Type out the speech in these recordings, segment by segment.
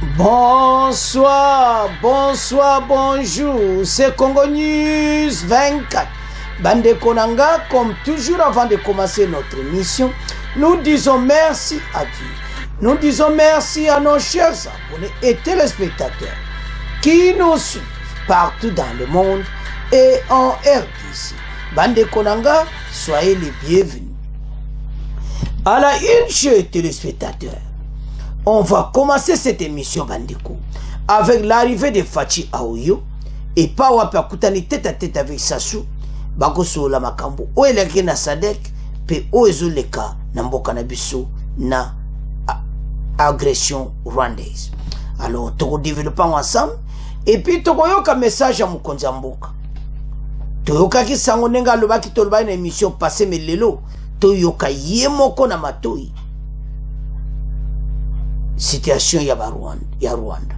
Bonsoir, bonsoir, bonjour, c'est Congo News 24. Bande Konanga, comme toujours avant de commencer notre émission, nous disons merci à Dieu. Nous disons merci à nos chers abonnés et téléspectateurs qui nous suivent partout dans le monde et en RDC. Bande Konanga, soyez les bienvenus. À la une, chers téléspectateurs, on va commencer cette émission Bandeko avec l'arrivée de Fachi Aoyo et Pawa Kutani tête à tête avec Sassou Bakoso la Makambo o eleke na Sadek pe o ezoleka na mboka na biso na agression rwandaise. Alors toko développer ensemble et puis toko yoka message à Mukonza mboka toyoka ki sango nenga lobaki tolba na émission passé melelo toyoka yemoko na matoi situation ya Rwanda.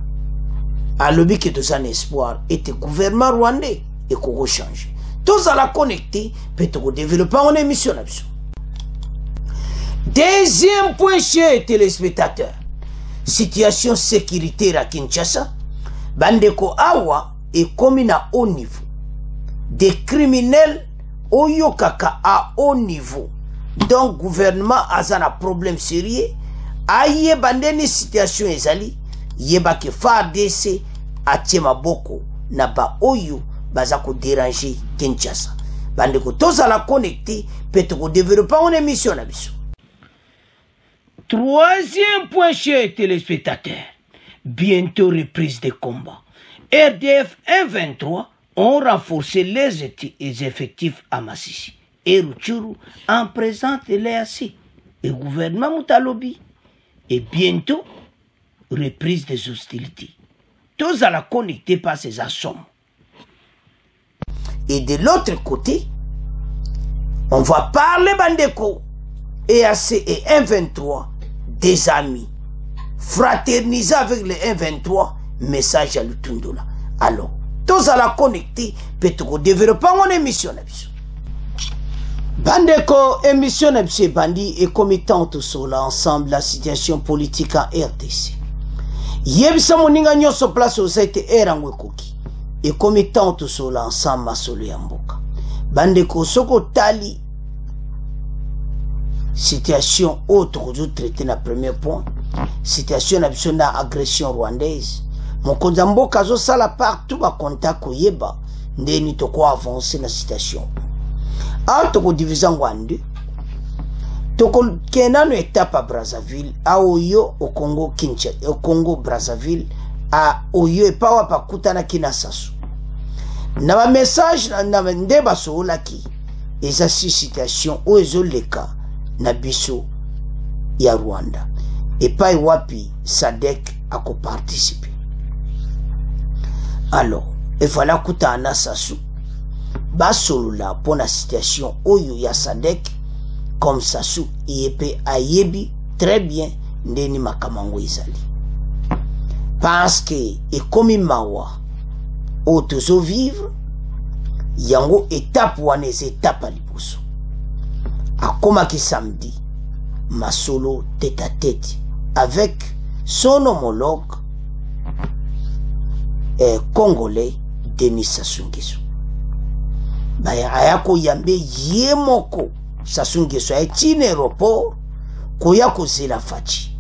Alobi que tout un espoir était gouvernement rwandais et qu'on change. Tous à la connecter peut te développer en émission. Deuxième point chez téléspectateurs. Situation sécuritaire à Kinshasa. Bandeko Awa est commis à haut niveau. Des criminels oyokaka à haut niveau. Donc gouvernement a un problème sérieux. Aye bandeni situation ezali yeba ke FARDC atie maboko na ba oyo baza ko déranger Kinshasa. Bande ko toza la connecter peut ko développer en émission na biso. Troisième point chez téléspectateurs. Bientôt reprise des combats. RDF 123 ont renforcé les effectifs à Massissi et Rutshuru en présence de l'EAC et gouvernement Moutalobi. Et bientôt, reprise des hostilités. Tous à la connecter par ces assommes. Et de l'autre côté, on va parler Bandeko, EAC et 123, des amis. Fraterniser avec les 123, message à l'Utundola. Alors, tous à la connecter, peut-être développer mon émission. Bandeko, émission Nebse Bandi et committante sur l'ensemble la situation politique en RDC. Yebisa moninga nyoso place aux été erangwekoki et committante sur l'ensemble masolo yamboka. Bandeko soko tali situation autre que traité na premier point. Situation na agression rwandaise. Mokonza mboka zo sala partout ba contact ko yeba ndeni to ko avancer na situation. Toko division Rwanda toko kenano étape à Brazzaville à Oyo au Congo Kinshasa au Congo Brazzaville à Oyo et pas wa kutana Kinshasa na ba message na ndeba so laki eza situation o ezoleka na biso ya Rwanda et pas wapi Sadek a ko participer. Alors il fallait kutana Sassou basolula pour la situation oyo ya Sadek comme Sassou yepe ayebi très bien ndeni makamango izali parce que et comme mawa otozo vivre yango étape wanez étape à liboso akoma ki samedi masolo tête à tête avec son homologue congolais Denis Sassou Nguesso. Baya ayako yambe yemoko Sassou Nguesso etine aéroport koyako zela Fachi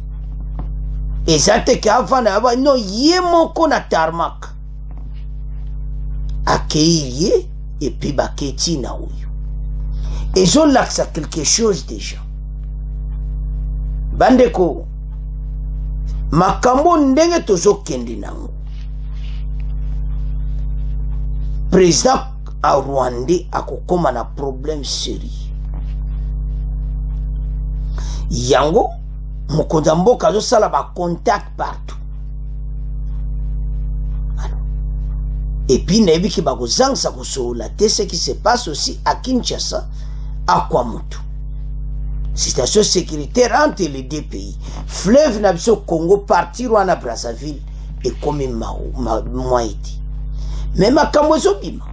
ezate ka avana aba no yemoko na tarmac accueillir et puis baketi na oyo ezo laksa quelque chose déjà bandeko makambo ndenge tozo kendi nango président a Rwanda a kokoma na problème sérieux. Yango mokonza mboka zo sala ba contact partout. Et puis na ebiki ba kozangsa kosola te ce qui se passe aussi à Kinshasa à Kwamutu. Situation sécuritaire entre les deux pays. Fleuve na biso Congo parti Rwanda Brazzaville et comme Mwaiti. Mais makambo zo bima.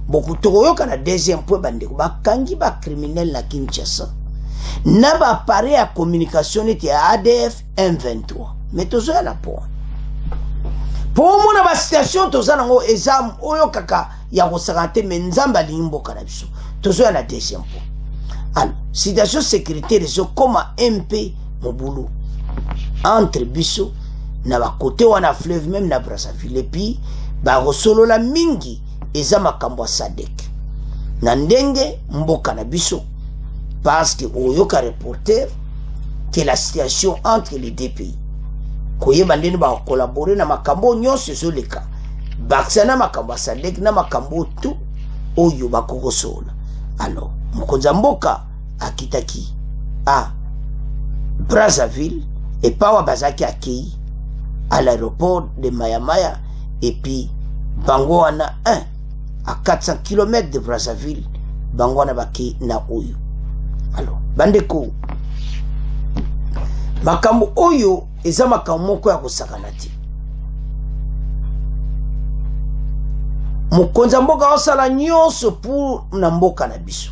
Beaucoup de na deuxième point bandeko bakangi ba criminel na Kinshasa na ba appareil à communication était ADF 123 mais tozo ya la point pour mona ba situation tozana ngo exam oyo kaka ya kosakate menzamba limboka na biso tozo ya na deuxième point. Alors situation sécuritaire zo koma MP mobulu entre biso na ba côté wana fleuve même na Brazzaville et puis ba rosolo la mingi eza makambo sadek na ndenge mboka na biso parce que oyoka reporter que la situation entre les deux pays koyeba ndeni ba collaborer na makambo nyonso ezoleka baksana makambo sadek na makambo tu oyo bakokosola. Alors mokonza mboka akitaki a Brazzaville et pas bazaki akei à l'aéroport de Mayamaya et puis bango wana 1 à 400 km de Brazzaville bango wana baki na oyo. Alors bandeko makambo oyo eza makambo moko ya kosakana te. Mokonza mboka osala nyonso pour na mboka na biso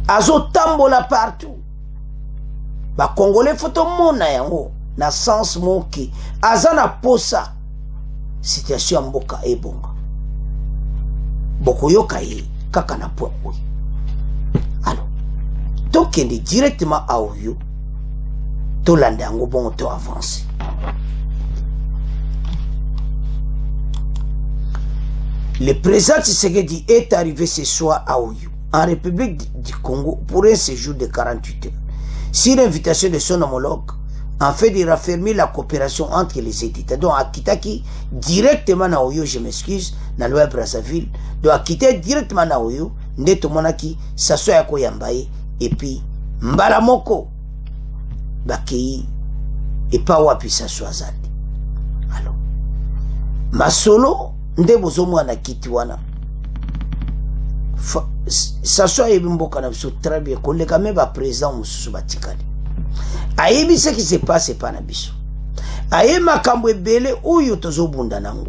azotambola partout ba congolais photo mona yango na sens moki azana posa situation ya mboka ebonga bokoyoka ye kaka na point oyo. Alors tokende directement a oyo tolanda yango bongo to avance. Le président Tshisekedi est arrivé ce soir à Oyo, en République du Congo, pour un séjour de 48 heures, sur l'invitation de son homologue, en fait de raffermir la coopération entre les États. Donc, à Kitaki, directement à Oyo, je m'excuse, dans l'Ouest Brazzaville, donc à quitter directement à Oyo, Neto Monaki, s'assoit à Koyambaye, et puis, Mbalamoko, Bakei, et pas Wapi s'assoit Zadi. Alors, Masolo, nde bozomo na kiti wana s'assoit et mboka na biso très bien koleka me ba président mususu batikali ayebi ce qui se passe pas na biso aye makambo ebele oyo tozobunda nango.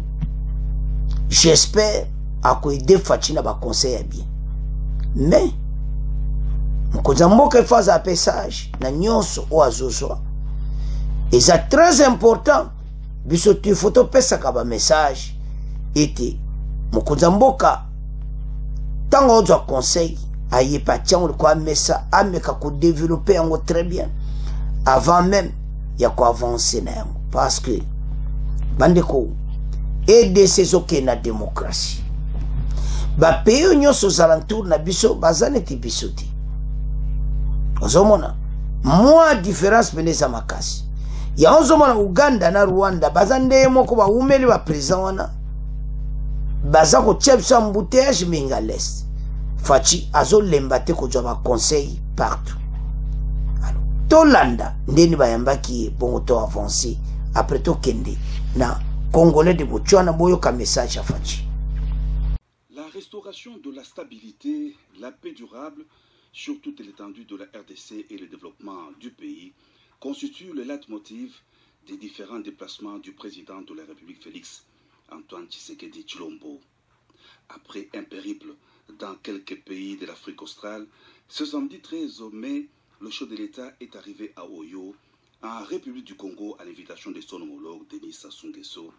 J'espère akoide Fatina ba conseil ya bien mais mokonza mboka efaza apesage na nyonso o azozwa eza très important biso tu photo pesa ka ba message était mokonza mboka tango ozwa conseil aye patiango kwa mesa ameka ko développer yango très bien avant même ya ko avancer na yango parce que bandeko aider ces oké na démocratie ba pays nyonso zalantour na biso bazane ti biso ti ozomona moi différence peneza makasi ya ozomona Uganda na Rwanda bazande moko ba umeli ba président wana baza ko tchepsa mbouteillage minga l'est fachi azo lembate ko jwa conseil partout. Alors tolanda ndeni bayambaki bongo to avancer après to kende na congolais de Botswana boyo ka message à fachi. La restauration de la stabilité, la paix durable sur toute l'étendue de la RDC et le développement du pays constitue le leitmotiv des différents déplacements du président de la République Félix Antoine Tshisekedi Tshilombo. Après un périple dans quelques pays de l'Afrique australe, ce samedi 13 mai, le chef de l'État est arrivé à Oyo, en République du Congo, à l'invitation de son homologue Denis Sassou Nguesso,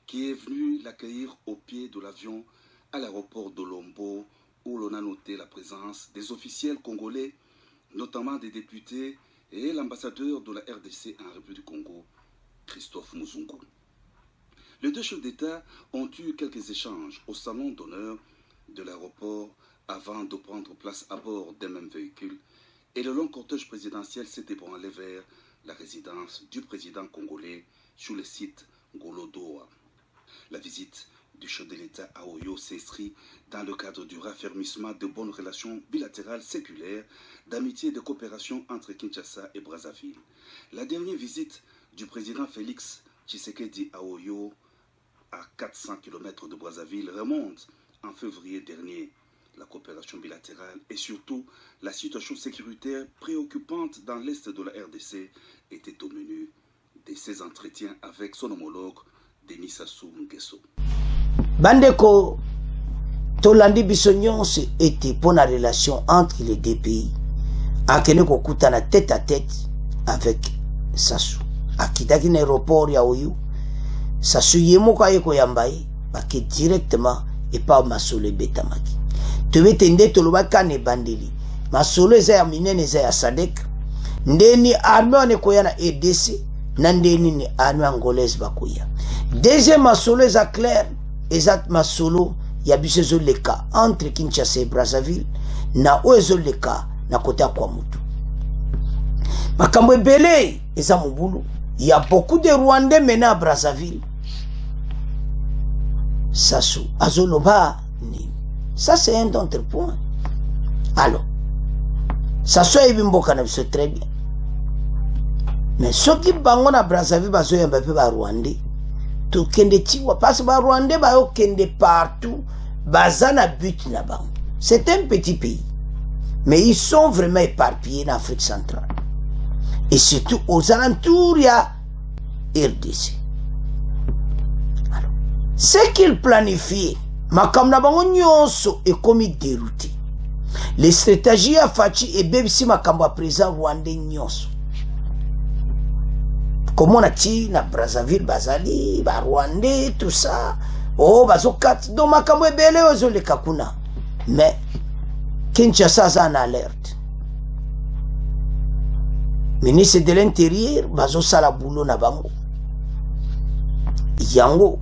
qui est venu l'accueillir au pied de l'avion à l'aéroport de Lombo, où l'on a noté la présence des officiels congolais, notamment des députés et l'ambassadeur de la RDC en République du Congo, Christophe Muzungu. Les deux chefs d'État ont eu quelques échanges au salon d'honneur de l'aéroport avant de prendre place à bord d'un même véhicule et le long cortège présidentiel s'est ébranlé vers la résidence du président congolais sur le site Golodoa. La visite du chef de l'État à Oyo s'inscrit dans le cadre du raffermissement de bonnes relations bilatérales séculaires, d'amitié et de coopération entre Kinshasa et Brazzaville. La dernière visite du président Félix Tshisekedi à Oyo, à 400 km de Brazzaville, remonte en février dernier. La coopération bilatérale et surtout la situation sécuritaire préoccupante dans l'est de la RDC était au menu de ses entretiens avec son homologue Denis Sassou Nguesso. Bandeko tolandi biso nyonso était pour la relation entre les deux pays. Akene kokutana tête à tête avec Sassou. Akitaki na aéroport ya Oyo Sasu yemoko ayeko yambaye bake directement et pas masolo betamaki. Tebe tende tolobaka ne bandeli. Masolo eza ya minene eza ya Sadek. Ndeni armée wane koya na EDC na ndeni ni armée angolaise bakoya. Deuxième masolo eza clair eza masolo ya biso leka entre Kinshasa et Brazzaville na oezo leka na kota kwa mutu. Makambo ebele eza mubulu. Il y a beaucoup de Rwandais maintenant à Brazzaville. Sassou, Azoloba, ça c'est un autre point. Alors, Sassou et Bimboka c'est très bien. Mais ceux qui bangon à Brazzaville, bazo yambape ba Rwandais. Tout kende tiwa, parce que ba Rwandais ba yo kende partout, bazana but na bango. C'est un petit pays. Mais ils sont vraiment éparpillés en Afrique centrale. Et surtout aux alentours, il y a RDC. Alors, ce qu'ils planifient, makamna bango nyonso est comme dérouté. Les stratégies à Fachi et Bebisi makambo à présent Rwandais nyonso. Comme on a dit, na Brazzaville, Bazali, ba Rwandais, tout ça. Oh, bazokat, donc makambo ebele ozo le kakuna. Mais, Kinshasa a en alerte. Ministre de l'Intérieur, bazo sala boulot na bango. Yango.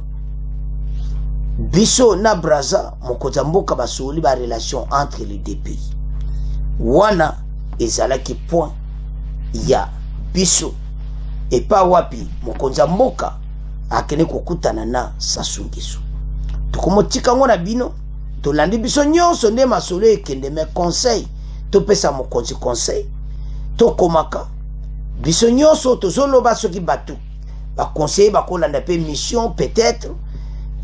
Biso na Braza, mokoza mboka basoli ba relation entre les deux pays. Wana, ezalaki point, ya biso. Et pas wapi, mokoza mboka, akene kokutana na Sassou Nguesso. Tukomotika ngona bino, tolandi biso nyonso nde masolo ekende me conseil, topesa mokonzi conseil, tokomaka. Biso nyonso tozoloba soki batu ba conseiller bakolanda pe mission peut-être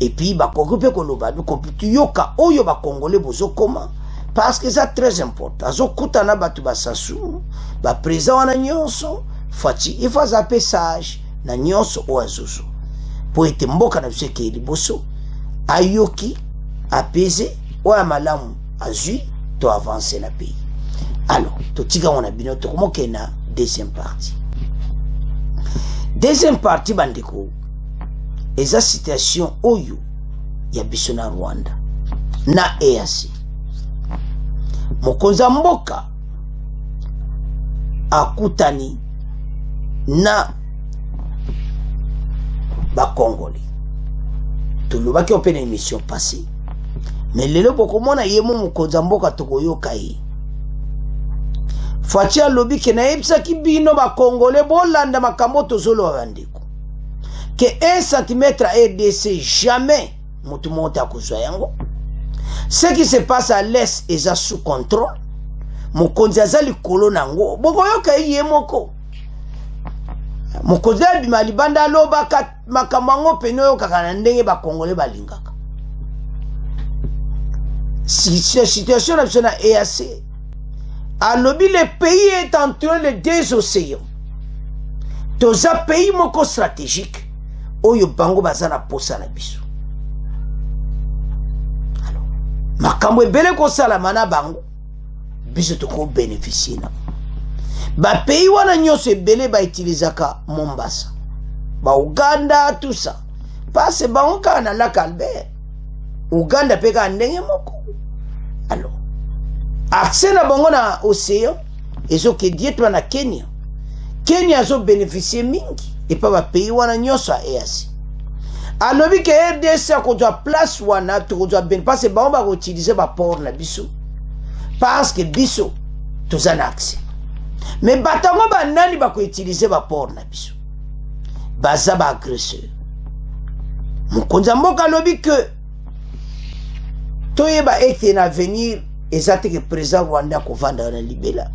et puis bakokupe koloba bikopitu yoka oyo ba congolais bozokoma parce que ça très important azokutana batu ba Sassou ba président wana nyonso fati ifa za message na nyonso oazozo po ete mboka na biso ke liboso ayoki apaiser oya malamu azui to avancer na pays. Alors to tika wana bino to komoke na deuxième partie. Deuxième partie bandeko eza situation oyo ya biso na Rwanda na EAC. Mokonza mboka akutani na ba Congolais. Tulobaki opena émission passée. Mais lelo bokomona yemo mokonza mboka tokoyoka ye. Fachi alobi ke na ebisaki bino ba Congolais bolanda makambo tozolo bandeko. Que 1 cm à RDC jamais mutu monte akuzwa yango. Ce qui se passe à l'est est sous contrôle. Mokonzi azali kolo nango. Bokoyoka yemoko. Mokonzi abimali banda loba makambo ngo peno kaka ndenge ba Congolais balingaka. Si cette situation na EAC alobi le pays est entre les deux océans. Toza pays moko stratégique oyo bango bazana posa na biso. Alors, makambo ebele ko sala mana bango biso toko bénéficier na. Ba pays wana nyonso ebele ba utilisaka Mombasa. Ba Uganda tout ça. Parce bango kana la Albert. Uganda peka ndenge moko. Alors, accès na bango na océan ezo ke dietwa na Kenya. Kenya zo bénéficier mingi et pas ba pays wana nyonso a EAC. Alobi ke RDC akozwa place wana tokozwa ben parce bango ba utiliser ba port na biso. Parce que biso tozana accès. Mais batango ba nani ba ko utiliser ba port na biso. Baza ba agresseur. Mokonza mboka alobi ke toyeba ete na venir ezate ke président Rwanda ko vanda na libela.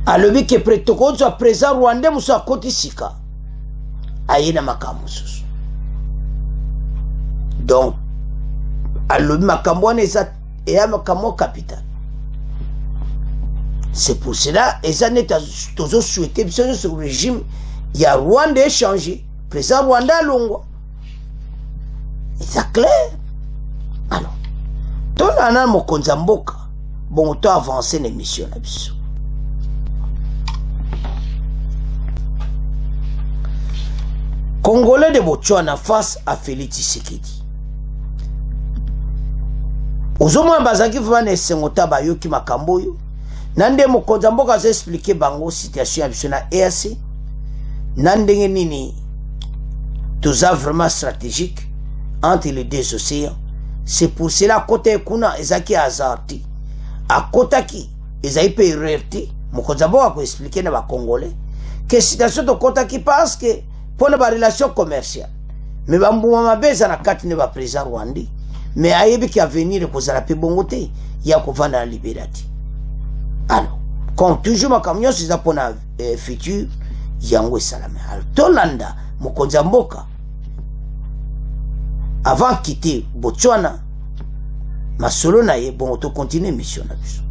Alobi ke pretokozwa président Rwanda muso akoti sika ayena makambo susu. Donc alobi makambo wana eza eya makambo capital. C'est pour cela ezaneta tozo souhaiter biso sur le régime ya Rwanda échanger président Rwanda longwa. C'est clair. Alors tolana mokonza mboka bon to avancer l'émission na biso. Congolais de Botswana face à Félix Tshisekedi. Ozomwa bazaki vana esengota bayoki makambo yo. Nande mokonza mboka za expliquer bango situation ya biso na EAC. Nandenge nini toza vraiment stratégique entre les deux océans. C'est pour cela côté kuna ezaki azarti. A kotaki ezaki pe erreur. Mokonza mboka ko expliquer na ba Congolais que situation to kotaki parce que pour la relation commerciale. Mais bambuma mabeza na kati ne ba président Rwandi. Mais ayebi ki avenir ko zala pe bongote ya ko vanda na Liberté. Alors, comme toujours ma camion c'est pour na futur yango salama. Alors Tolanda mokonza mboka avant quitter Botswana masolo na ye bon to continuer mission na biso.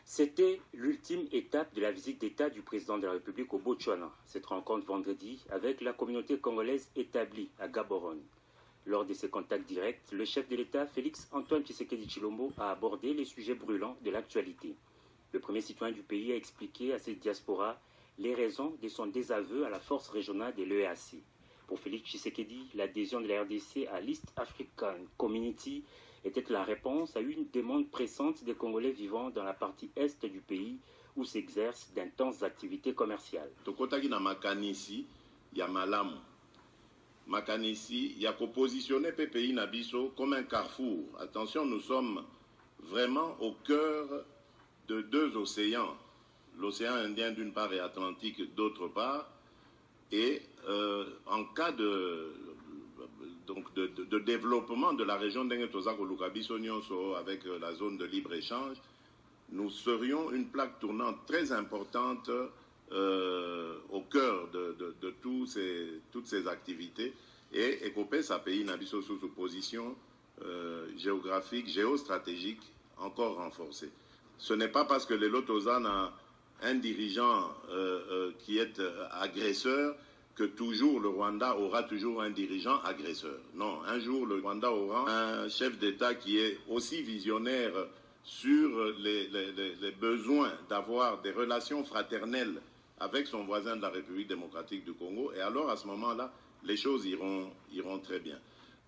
C'était l'ultime étape de la visite d'État du président de la République au Botswana. Cette rencontre vendredi avec la communauté congolaise établie à Gaborone. Lors de ses contacts directs, le chef de l'État, Félix Antoine Tshisekedi Tshilombo, a abordé les sujets brûlants de l'actualité. Le premier citoyen du pays a expliqué à cette diaspora les raisons de son désaveu à la force régionale de l'EAC. Pour Félix Tshisekedi, l'adhésion de la RDC à l'East African Community était la réponse à une demande pressante des Congolais vivant dans la partie est du pays où s'exercent d'intenses activités commerciales. Tokotaki na makanisi ya malamu. Makanisi ya ko positionner pe pays na biso comme un carrefour. Attention, nous sommes vraiment au cœur de deux océans. L'océan Indien d'une part et Atlantique d'autre part. Et en cas de développement de la région d'Engetozako Lukabiso Nyonso avec la zone de libre-échange, nous serions une plaque tournante très importante au cœur de toutes ces activités. Et Ekopé, ça pays Nabiso sous position géographique, géostratégique encore renforcée. Ce n'est pas parce que les Lotozan a un dirigeant qui est agresseur que toujours le Rwanda aura toujours un dirigeant agresseur. Non, un jour le Rwanda aura un chef d'État qui est aussi visionnaire sur les besoins d'avoir des relations fraternelles avec son voisin de la République démocratique du Congo. Et alors à ce moment-là, les choses iront très bien.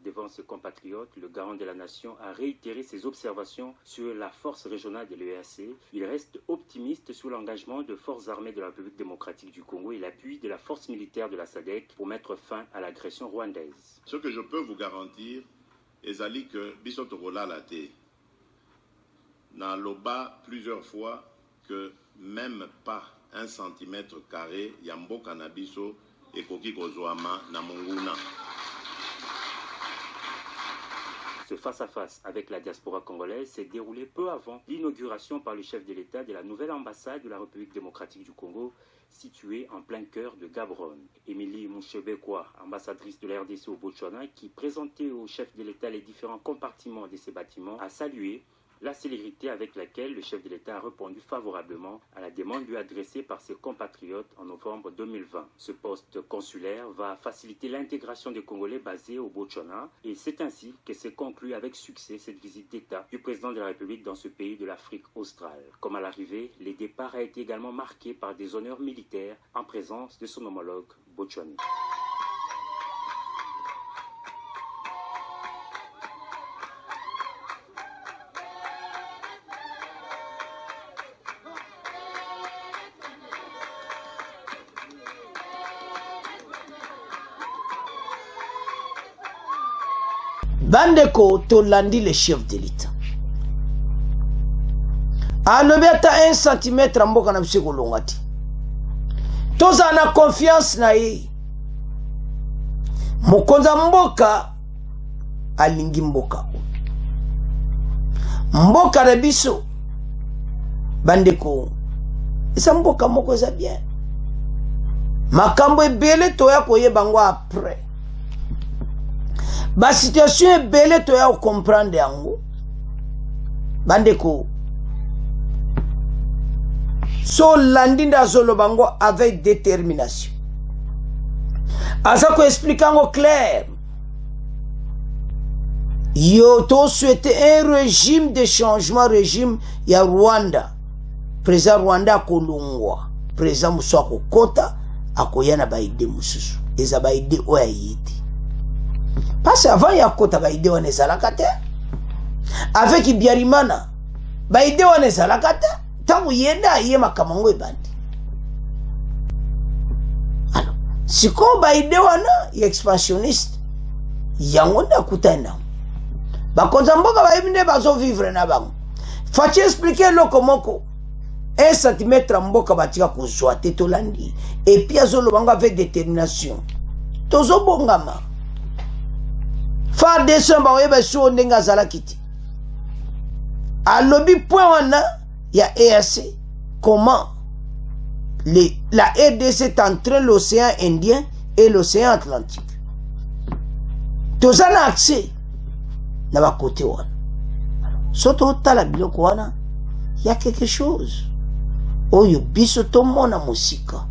Devant ses compatriotes, le garant de la nation a réitéré ses observations sur la force régionale de l'EAC. Il reste optimiste sur l'engagement de forces armées de la République démocratique du Congo et l'appui de la force militaire de la SADC pour mettre fin à l'agression rwandaise. Ce que je peux vous garantir, ezali que Bisotorola Late n'a loba plusieurs fois que même pas 1 centimètre carré Yambo Kanabiso et Koki Kozouama Namunguna. Ce face-à-face avec la diaspora congolaise s'est déroulé peu avant l'inauguration par le chef de l'État de la nouvelle ambassade de la République démocratique du Congo, située en plein cœur de Gaborone. Émilie Mouchebekwa, ambassadrice de la RDC au Botswana, qui présentait au chef de l'État les différents compartiments de ces bâtiments, a salué la célérité avec laquelle le chef de l'État a répondu favorablement à la demande lui adressée par ses compatriotes en novembre 2020. Ce poste consulaire va faciliter l'intégration des Congolais basés au Botswana et c'est ainsi que s'est conclue avec succès cette visite d'État du président de la République dans ce pays de l'Afrique australe. Comme à l'arrivée, le départ a été également marqué par des honneurs militaires en présence de son homologue botswanais. Bandeko Tolandi le chef de l'État. Alobeta 1 cm mboka na biseko longati. Toza na confiance na ye. Mokonza mboka alingi mboka. Mboka na biso bandeko. Esa mboka moko za bien. Makambo ebele toya koyeba ngo après. Ba situation ebele toya ko comprendre yango. Bandeko. So landinda zolo bango avec détermination. Asa ko expliquant clair. Yo to souhaité un régime de changement, régime ya Rwanda. Président Rwanda Kolungwa. président mosusu akokota akoya na baide mosusu eza baide oyo aye te parce avant ya kota baide wana ezalaka te avec Biarimana baide wana ezalaka te ntango yenda aye makambo yango ebandi alors sikoyo baide wana ya expansionniste yango nde akutani nango bakonza mboka bayebi nde bazovivre na bango faci explike eloko moko 1 cm mboka batika kozwa te tolandi epuis azolobanga avec détermination tozobongama fa décembre baoyeba esuo ndenge azalaki te alobi point wana ya EAC comment la RDC est entre l'océan Indien et l'océan Atlantique toza na accès na bakote wana soto otala biloko wana ya quelque chose oyo biso tomona mosika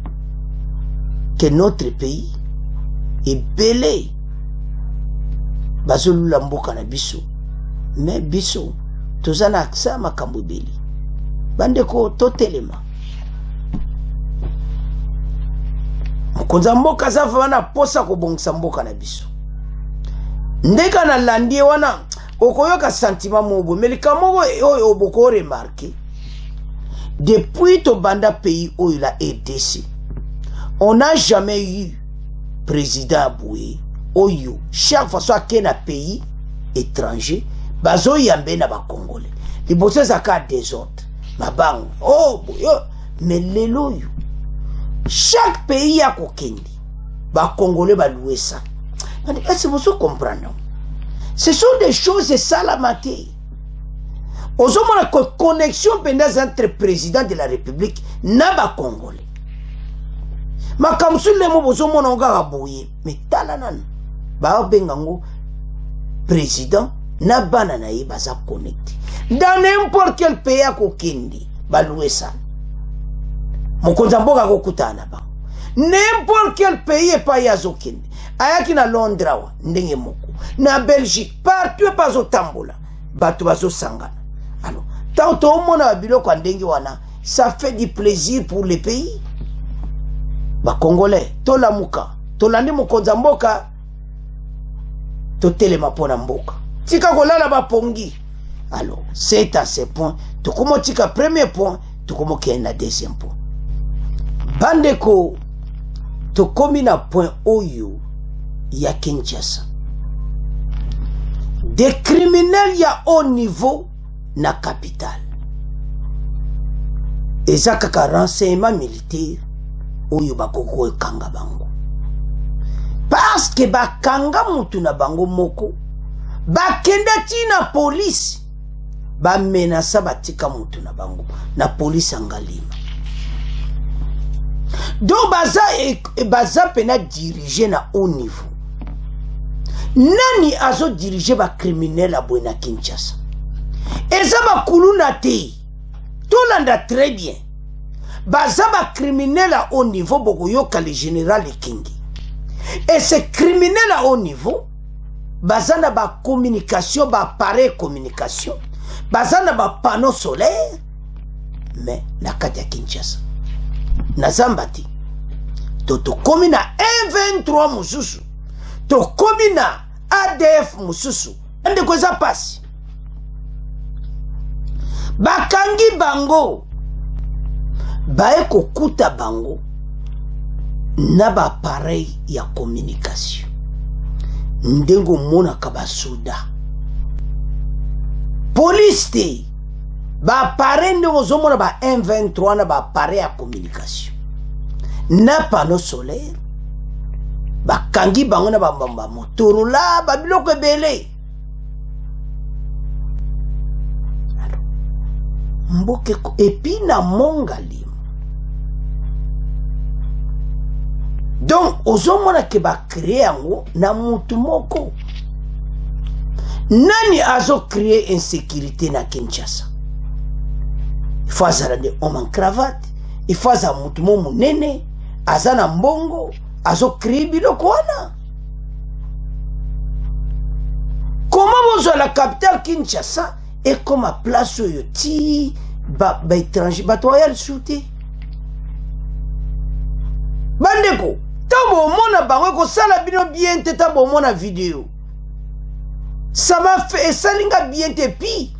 que notre pays ebele bazolula mboka na biso mais biso toza na accès makambo ebele bandeko totelema mokonza mboka aza wana posa kobongisa mboka na biso ndeka na landi wana okoyoka sentiment mobo melika moko oyo oboko remarquer depuis to banda pays oyo la RDC on n'a jamais eu président aboué oyo chaque fois soit qu'un pays étranger bazo yambe na ba congolais liboso zaka désordre mabango oh boyo mais lelo yo chaque pays a kokende ba congolais ba louer ça est-ce que vous comprenez? Ce sont des choses salamate. Aux hommes la connexion entre président de la République na ba congolais. Ma comme sur les mots aux hommes on ga bouyer mais talanan ba bengango président na banana yi baza connecté. Dans n'importe quel pays a kokende ba louer ça. Mokonza mboka kokutana ba. N'importe quel pays est pas yazokende. Ayaki na Londres wa ndenge moko na Belgique partout pas au tambola bato bazo sangana alors tant to mona biloko ndenge wana ça fait du plaisir pour les pays ba congolais to lamuka to landi mokonza mboka to telema pona mboka tika kolala ba pongi alors c'est à ce point to komo tika premier point to komo kena deuxième point bandeko to komi na point oyo ya Kinshasa des criminels ya haut niveau na capitale eza kaka renseignement militaire oyo bakoko ekanga bango parce que bakanga mutu na bango moko bakenda tina police bamenasa batika mutu na bango na police angalima donc baza pena diriger na haut niveau. Nani azo diriger ba criminel à Buena Kinshasa? Eza ba kuluna te. Tolanda très bien. Baza ba criminel à haut niveau bokoyoka le général Kingi. Et ces criminels à haut niveau baza na ba communication, ba appareil communication, baza na ba panneau solaire mais na kati ya Kinshasa. Na Zambati. Toto komi na M23 mususu. To komi na ADF mususu. Ende kweza pasi. Bakangi bango. Bae kokuta bango. Na ba appareil ya communication. Ndengo mona kabasoda. Police te. Ba appareil ndengo zomona ba M23 na ba appareil ya communication. Na panneau solaire. Bakangi bango na ba Motorola ba biloko ebele. Mboke epi na mongali. Donc ozomona ke ba créer yango na mutu moko. Nani azo créer insécurité na Kinshasa? Il faut azala de homme en cravate, il faut azala mutu mo munene, azana mbongo, azo créer biloko wana. Comment vous la capitale Kinshasa est comme à place où ti ba étranger ba toyal shooté. bandeko tabo mona bango ko sala bino bien te tabo mona vidéo ça m'a fait salinga bien te pi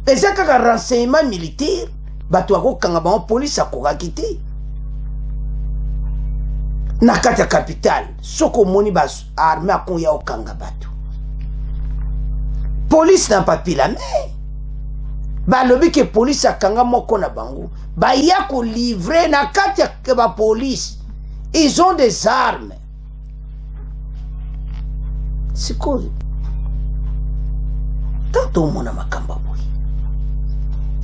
ezaka ka renseignement militaire bato ko kanga bango police akoka kité na kati ya capitale soko moni ba armée akoya okanga bato police na papier la mais balobi ke police akanga moko na bango ba ya ko livrer na kati ya ba police ils ont des armes c'est quoi tant mona makamba boy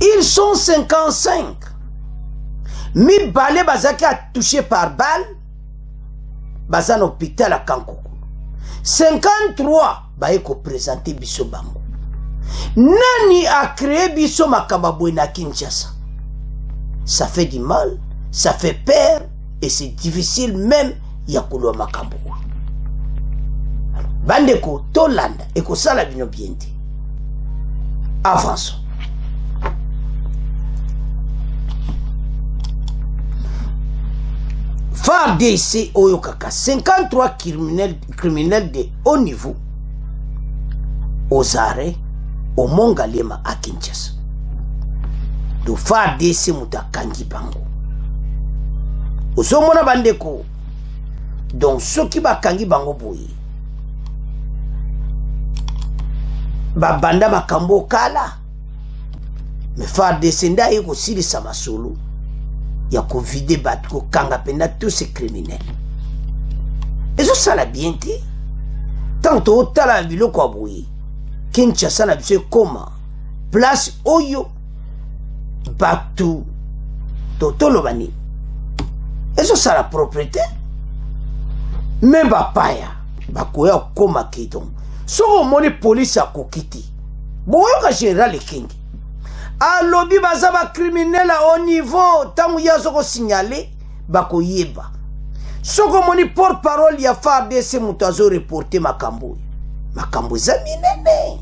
ils sont 55 mi balé bazaki a touché par balle bazan hôpital à Kankoko 53 ba eko présenter biso bango nani a créé biso makamba boy na Kinshasa ça fait du mal ça fait peur et c'est difficile même ya kulwa makambo bandeko tolanda eko sala bino bien te avançons FARDC oyokaka 53 criminels de haut niveau aux arrêts au Mongaliema à Kinshasa do FARDC mutakangi bango osomona bandeko donc soki bakangi bango boye babanda makambo kala me FARDC ndaye kosilisa masolo ya kovide bato kokanga penda tous ces criminels ezosala bien te tanto otala biloko ya boye Kinshasa na biso ekoma place oyo bato totoloba nini ezosala propriété me bapaya bakoya okoma kidon soko omoni polisi akoki te boyoka général ekengi alobi baza bacriminel à haut niveau ntango ye azokosignale bakoyeba soko omoni porte parole ya FARDC moto azoreporte makambo oyo makambo eza minene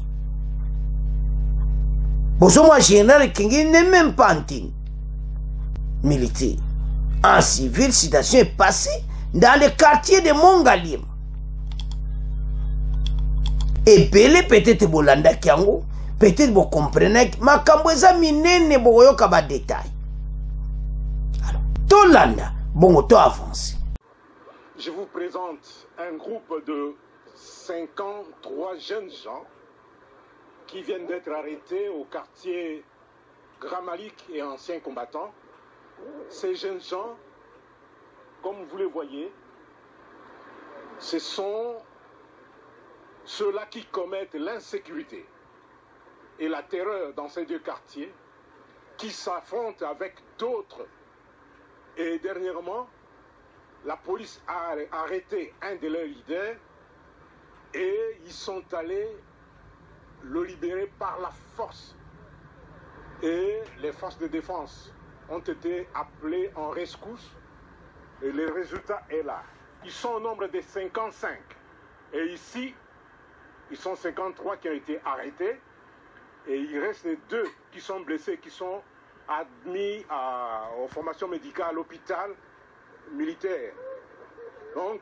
bozomwa général ekengi ne même pas antine militaire en civil situation est passée dans le quartier de Mongaliema et belé peut-être bolanda kiango peut-être vous comprenez que makambo eza minene boyoka ba détail alors tolanda bongo to avance. Je vous présente un groupe de 53 jeunes gens qui viennent d'être arrêtés au quartier Grand Malik et anciens combattants. Ces jeunes gens, comme vous les voyez, ce sont ceux-là qui commettent l'insécurité et la terreur dans ces deux quartiers, qui s'affrontent avec d'autres. Et dernièrement, la police a arrêté un de leurs leaders et ils sont allés le libérer par la force. Et les forces de défense ont été appelés en rescousse et le résultat est là. Ils sont au nombre de 55 et ici, ils sont 53 qui ont été arrêtés et il reste 2 qui sont blessés, qui sont admis aux formations médicales à l'hôpital militaire. Donc,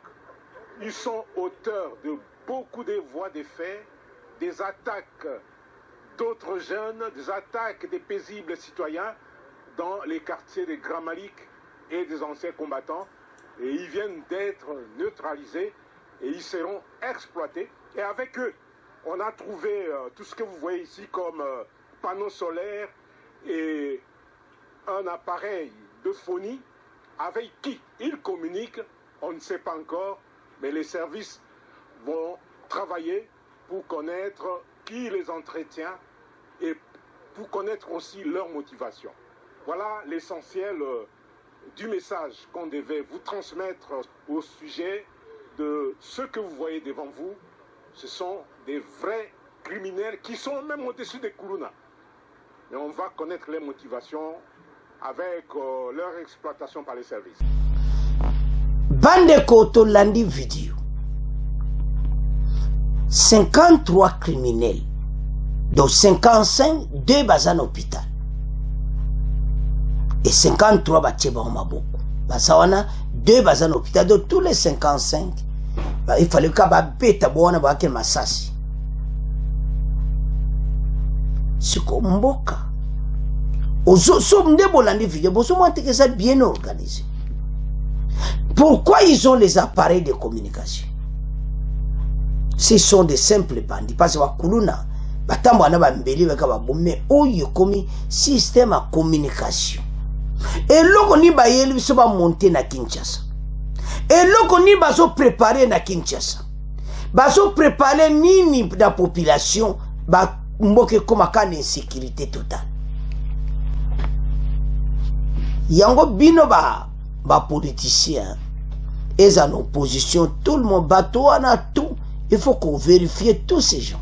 ils sont auteurs de beaucoup de voies de fait, des attaques d'autres jeunes, des attaques des paisibles citoyens dans les quartiers de Grand Malik et des anciens combattants. Et ils viennent d'être neutralisés et ils seront exploités. Et avec eux, on a trouvé tout ce que vous voyez ici comme panneaux solaires et un appareil de phonie avec qui ils communiquent, on ne sait pas encore, mais les services vont travailler pour connaître qui les entretient et pour connaître aussi leur motivation. Voilà l'essentiel du message qu'on devait vous transmettre au sujet de ce que vous voyez devant vous. Ce sont des vrais criminels qui sont même au-dessus des Kourouna. Et on va connaître les motivations avec leur exploitation par les services. Bande Koto Landi vidéo. 53 criminels, dont 55, 2 bazan hôpital. Et 53 batcheba au maboko. Basawana, 2 bazan hôpital. Donc tous les 55, bah, il fallait que bêta bona ba ke masasi. C'est comme mboka. Ozo somde bolandi vidéo, bozo montre que c'est bien organisé. Pourquoi ils ont les appareils de communication? Ce sont des simples bandits. Parce que Wakuluna, Batambana Bambeli, mais oyo komi système de communication. Et loko ni ba yeli biso ba monter na Kinshasa. Et loko ni bazo préparer na Kinshasa. Bazo préparer nini da population ba mboke koma kana insécurité totale. Yango bino ba politiciens et en opposition, tout le monde bateau en a tout. Il faut qu'on vérifie tous ces gens.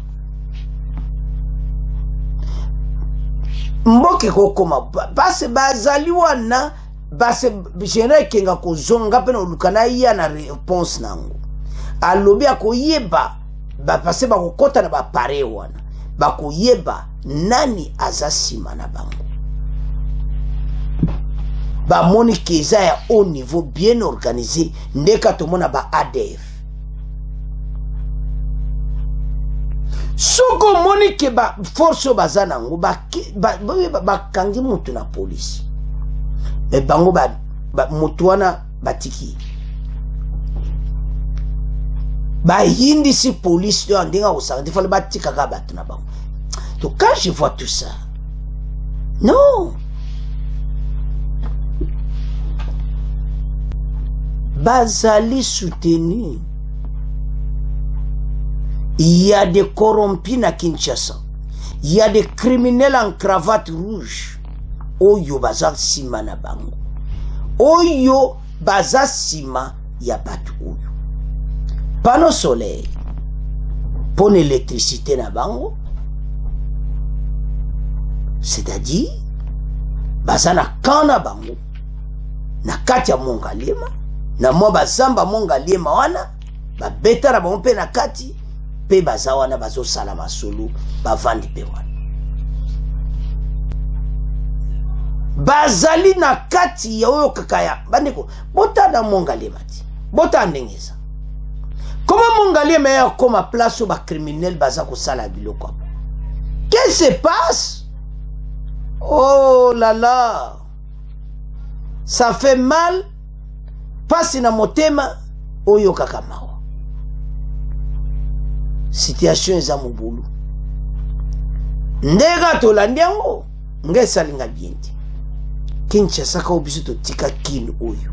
Mboke kokoma base bazali wana base général kenga ko zonga pena lukana ya na réponse nango alobi akoyeba ba pase ba kokota na ba pare wana ba koyeba nani azasima na bango ba moni keza ya au niveau bien organisé ndeka to mona ba ADF soko moni ke ba force bazana ngo ba kangi mutu na police e bango ba mutu wana batiki ba hindi si police yo ndinga osanga il fallait batika ka batu na bango. Donc quand je vois tout ça, non, bazali soutenu. Il y a des corrompus à Kinshasa. Il y a des criminels en cravate rouge. Oyo baza sima na bango. Oyo baza sima ya batu oyo. Panneau soleil. Pour l'électricité na bango. C'est-à-dire, baza na kana bango. Na kati ya Mongaliema. Na mo bazamba Mongaliema wana. Ba beta na bango pe na kati. Pe bazawana bazo salama solo bavandi pe wana bazali na kati ya oyo kakaya bandeko bota na Mongaliema ti bota ndengeza comment Mongaliema ya koma place ba criminel baza ko sala biloko qu'est-ce qui se passe? Oh là là, ça fait mal passe na motema oyo kakamawa. Situation eza mobulu ndega tolandiango ngesa linga bienti Kinshasa ka obiso to tika kin oyo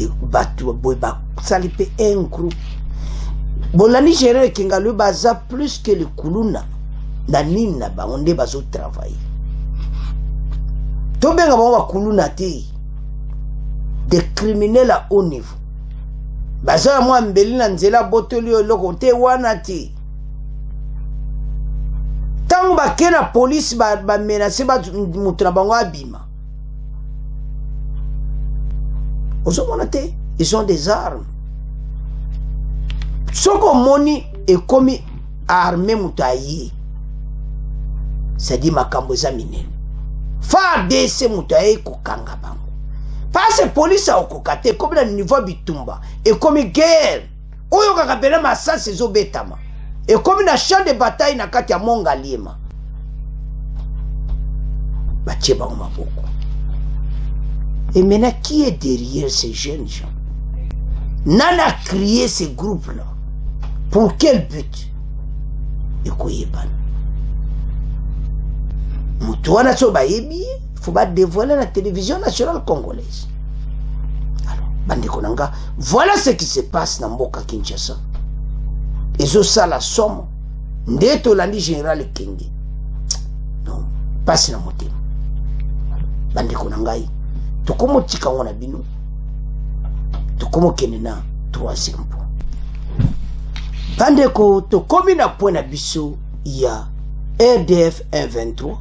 e batu boy ba salipe un groupe bolani gérer kinga le baza plus que le kuluna na nina ba onde bazo travailler to benga ba kuluna te des criminels à haut niveau. Baza moi mbeli na nzela botoli loko te wana ti tango ba kena police ba menacer ba mutu na bango abima ozomona te ils ont des armes soko moni e komi armé mutu aye c'est-à-dire makambo eza minene FARDC mutu aye kokanga bango. Parce que police a okokate comme na niveau bitumba et comme guerre oyo kakapela masasi ezobetama et comme na champ de bataille na kati ya Mongaliema batie bango maboko. Et maintenant qui est derrière ces jeunes gens? Nana a créé ces groupes là pour quel but? Et koyebana mutu wana so bayebi il faut pas dévoiler la télévision nationale congolaise. Alors, Bandekonanga, voilà ce qui se passe dans Mboka Kinshasa. Et ça la somme. Ndeto landi général Kenge. Non, passe na moté. Bandekonanga, tokomo tika wana bino. Tokomo kenena 3e point. Bandeko, tokomi na point na biso, il y a RDF 123.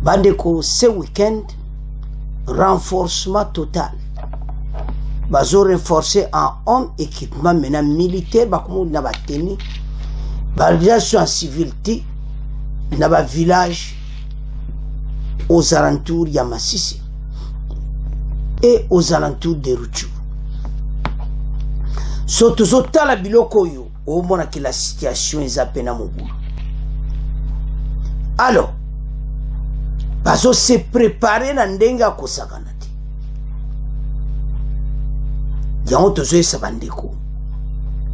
Bandeko, ce week-end, renforcement total. Bazo renforcé en homme, équipement maintenant militaire, bakomo na bateni, barisation en civilité, na ba village aux alentours ya Masisi. et aux alentours de Rutshuru. Sotozo tala biloko yo, au mona que la situation est à peine à Mobutu. Alors, bazo se préparer na ndenga kosakana te. Yango tozo esa bandeko.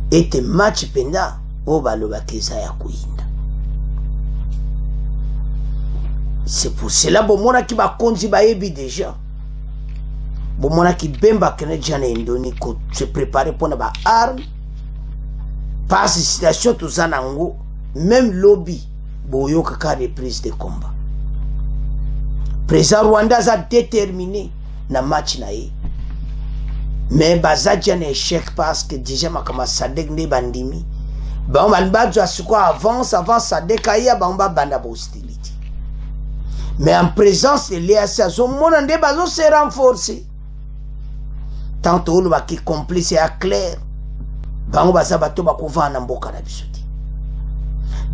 Ete match penda o baloba keza ya kuinda. C'est pour cela bomona ki ba konzi ba yebi déjà. Bomona ki bemba kene jana indoni ko se préparer pour na ba arme. Pas situation tozanango même lobby boyo kaka reprise de combat. Président Rwanda a déterminé na match na ye. Mais bazadja na échec parce que déjà makama Sadek ne bandimi. Ba malbadjo asukwa avance Sadek aya ba mba banda ba hostilité. Mais en présence de l'EAC son mona nde bazo se renforcer. Tantôt le baki complice et clair. Ba mba bato ba kovana mboka na bisoti.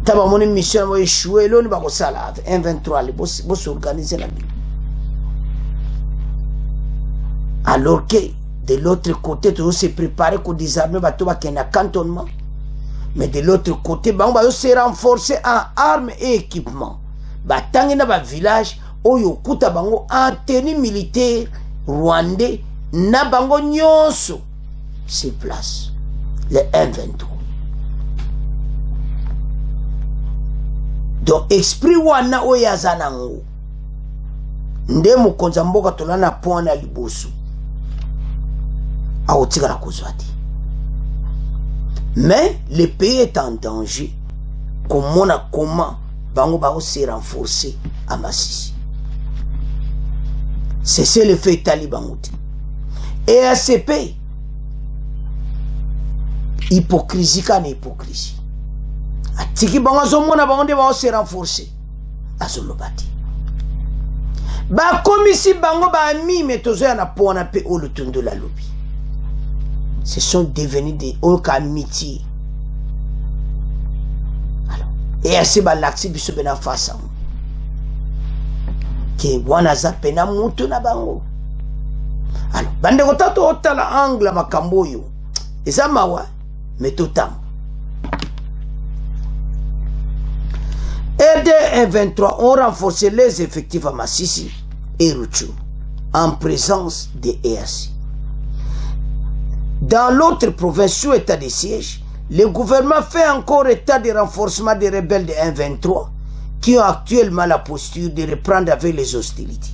Taba moni mission mo échoué lo ni ba ko sala 1-23 le boss organiser la vie. Alors que de l'autre côté, tout se préparer pour désarmer bateau qui est un cantonnement. Mais de l'autre côté, on va se renforcer en armes et équipements. Batangi na ba village, oyo kuta bango en tenue militaire rwandais na bango nyonso se place. Le 1-23. Donc esprit wana oyazanango. Nde mukonza mboka tolana pona liboso. Mais le pays est en danger. Comment Bango Bao s'est renforcé à Massissi. C'est le fait taliban. Et ACP, hypocrisie qu'en hypocrisie. Atiki Bango Zomona Bango Bao s'est renforcé à Zolobati. Ba comme ici Bango Ba mi metozo na pona pe o le tour de la lobby. Ce sont devenus des amitiés. Alors, et assez balaxi biso bena fasa. Ke wanaza pena mutu na bango. Alors, bande kotato otala angle makambo yo. Eza mawa metotam. RD123 ont renforcé les effectifs à Massissi et Rutshuru en présence des EAC. Dans l'autre province sous état de siège, le gouvernement fait encore état de renforcement des rebelles de 1-23 qui ont actuellement la posture de reprendre avec les hostilités.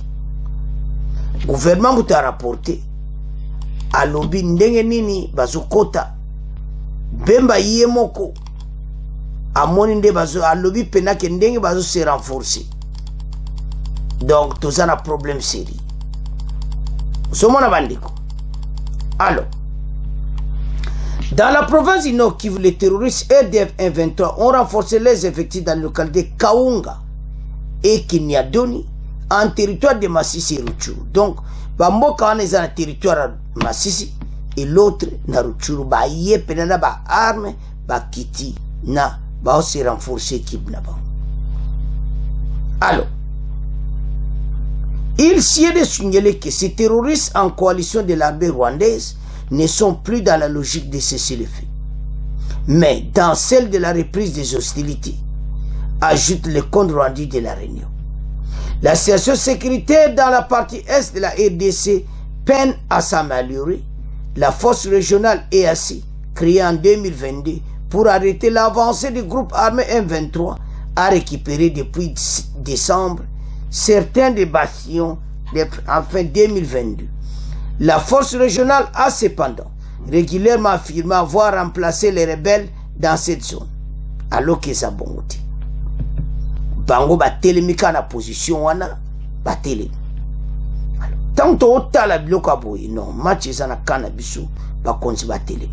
Le gouvernement a rapporté à l'obi ndenge nini bazokota bemba yemoko amoni nde bazo à l'obi pena ke ndenge bazo se renforcer. Donc tous un problème sérieux. Somona bandiko. Alors dans la province du Nord Kivu, les terroristes RDF 1-23 ont renforcé les effectifs dans le localité Kaunga et Kinyadoni en territoire de Massissi et Rutshuru. Donc, Bamboka est dans le territoire de Massissi et l'autre na Rutshuru. Ba yé penana ba arme, ba kiti na ba aussi renforcer Kibnaba. Alors, il s'y est de signaler que ces terroristes en coalition de l'armée rwandaise ne sont plus dans la logique de cesser le feu, mais dans celle de la reprise des hostilités, ajoute le compte rendu de la réunion. La situation sécuritaire dans la partie est de la RDC peine à s'améliorer. La force régionale EAC, créée en 2022 pour arrêter l'avancée du groupe armé M23, a récupéré depuis décembre certains des bastions en fin 2022. La force régionale a cependant régulièrement affirmé avoir remplacé les rebelles dans cette zone. Alors que ça bon. Bango batelemika na position wana batele. Tant que la biloko boy non match ezana kana biso ba konzi batele.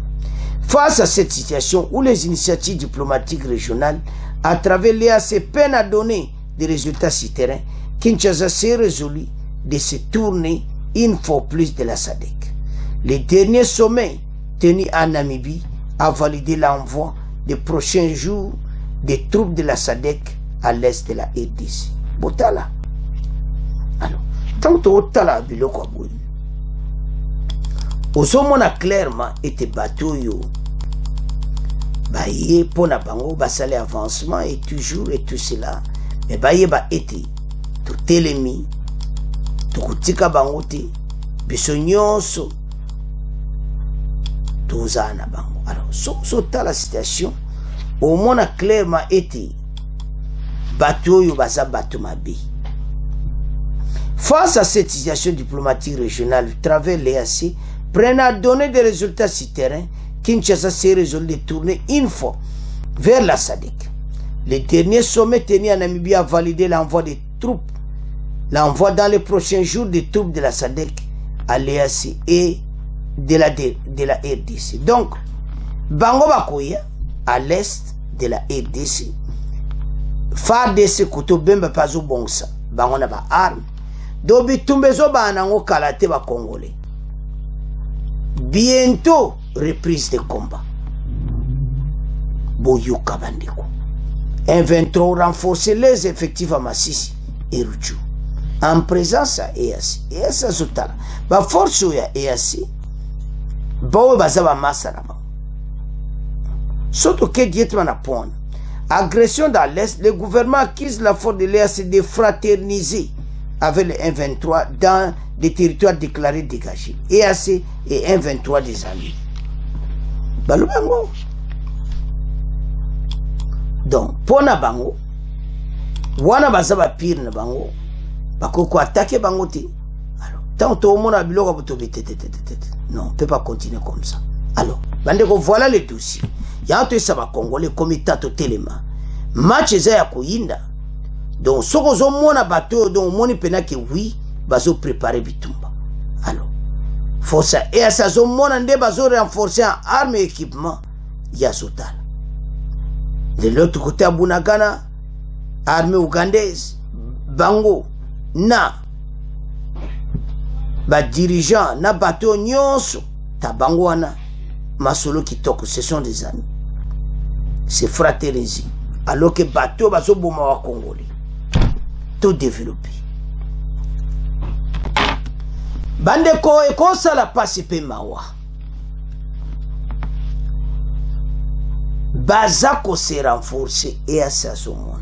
Face à cette situation où les initiatives diplomatiques régionales à travers l'EAC peinent à donner des résultats sur terrain, Kinshasa s'est résolu de se tourner une fois plus de la SADC. Le dernier sommet tenu en Namibie a validé l'envoi des prochains jours des troupes de la SADC à l'est de la RDC. Botala. Alors, tant que Otala biloko boy. ozomona clairement ete bato oyo baye pona bango basali avancement et toujours et tout cela, mais bayeba ete totelemi tokotika bango te, biso nyonso toza na bango. Alors so la situation omona clairement ete bato oyo baza bato mabe. Face à cette situation diplomatique régionale, travers l'EAC, prennent à donner des résultats sur terrain, Kinshasa s'est résolu de tourner une fois vers la SADC. Le dernier sommet tenu en Namibie a validé l'envoi des troupes, l'envoi dans les prochains jours des troupes de la SADC à l'EAC et de la RDC. Donc, Bango Bakoya, à l'est de la RDC, FARDC Koto Bemba Pazo Bongsa, Bango na ba arme, Dobi Tumbezo ba anango kalate ba Congolais. Bientôt, reprise de combat. Boyuka Bandeko. M23 renforcer les effectifs à Massissi et Rutshuru. En présence à EAC. EAC Zotala. Ba force ya EAC. Bawe bazaba masarama. Surtout que Dietman apprend. Agression dans l'Est, le gouvernement accuse la force de l'EAC de fraterniser avec le M23 dans des territoires déclarés dégagés. EAC et M23 des amis. Balubango. Donc, pour na bango, wana bazaba pire na bango, bakoko attaquer bango te. Alors, tant que tout le monde a biloko botobite. Non, on ne peut pas continuer comme ça. Alors, bandeko, voilà le dossier. Yanto saba Congolais comité totelema. Match eza ya koyinda. Donc, soko zo mona bato donc moni pena ke oui, bazo préparer bitumba. Alors, força et asa zo mona nde bazo renforcer en armes et équipement ya Zotala. De l'autre côté à Bunagana, armée ougandaise, Bango, na ba dirigeant na bateau nyonso, ta Bangoana, Masolo Kitoko, ce sont des amis. C'est fraterniser. Alors que bateau bazo boma wa Congolais. Tout développé. Bandeko et konsa la passe pe mawa. Bazako se renforcer et à sa somona.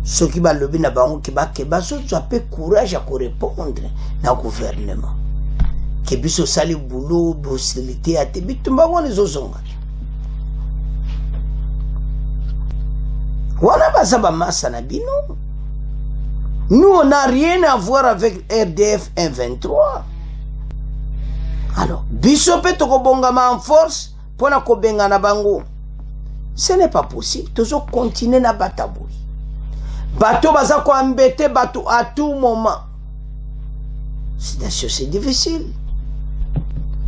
Ce qui va le bien bango qui va que baso tu as peu courage à répondre na gouvernement. Que biso sali boulot hostilité à te bitumba wana zozonga. Wana bazaba massa na bino. Nous on n'a rien à voir avec RDF 123. Alors, biso pe to kobongama en force. Pour na kobenga na bango, ce n'est pas possible. Toujours continuer na bataboui. Bateau baza ko embêter bateau à tout moment. C'est difficile.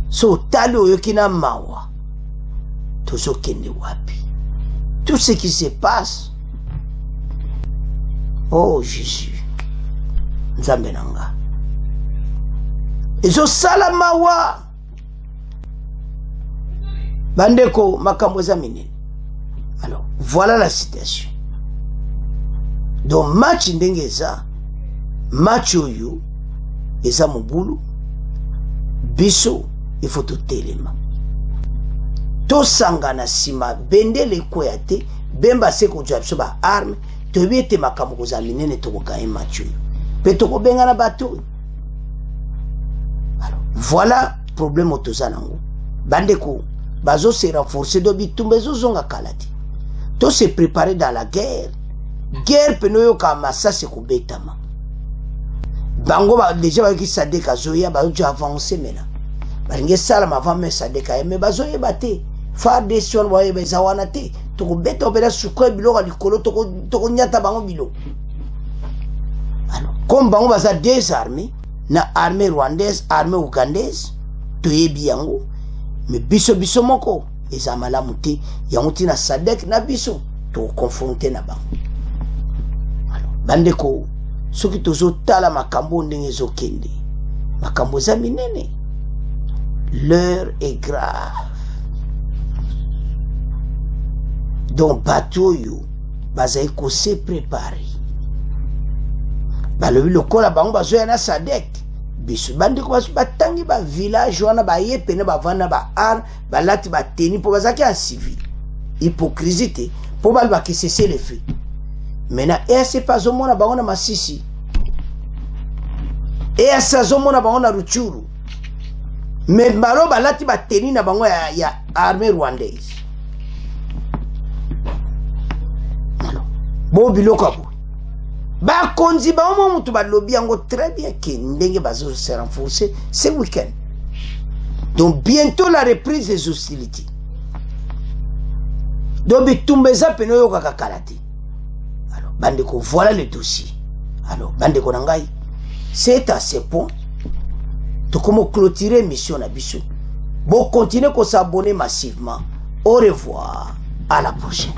So talo yokina mawa. Toujours kende wapi. Tout ce qui se passe. Oh Jésus. Nzambe nanga. Ezo salamawa. Bandeko makamboza minene. Alors, voilà la situation. Donc, match ndengeza, match oyo, eza mobulu, biso, il faut tout téléma. To sangana sima, bende le koyate, bemba seko jwapso ba arme, to biete makamboza minene to kokaye match oyo. Pe to ko benga na bato. Alors, voilà problème otozanango. Bandeko, bazo se renforcer do bitumba zonga kalati. To se préparer dans la guerre. Guerre penoyo kama ça se kubetama. Bango ba déjà ba ki sadeka zoya ba jo avancer maintenant. Balinge sala ma vame sadeka mais bazo yebate. Fa des son wa yeba zawana te. To kubeta obela suko biloko likolo to nyata bango bilo. Alors, comme bango baza désarmé na armée rwandaise, armée ougandaise, to yebi yango. Mais biso moko eza malamu te yango tina SADC na biso to confronter na bango. Alors bandeko soki tozo tala makambo ndenge ezokende makambo za minene, l'heure est grave. Donc bato yo bazai ko se préparer balobi lokola bango bazoya na SADC biso bandeko baso batangi ba village wana ba yepene ba vana ba ar ba lati ba teni po bazaki en civil hypocrisie te po bal ba cesser les feux maintenant et pas au mona bango na Masisi et ça mona bango na Ruchuru mais balo ba lati ba teni na bango ya armée rwandaise bo biloko abo ba konzi ba mo mutu ba lobby yango très bien que ndenge bazo se renforcer ce week-end. Donc bientôt la reprise des hostilités. Donc bitumbeza peno yo kakakalati. Alors bandeko voilà le dossier. Alors bandeko nangai c'est à ce point to comment clôturer mission na biso. Bon continuer ko s'abonner massivement. Au revoir, à la prochaine.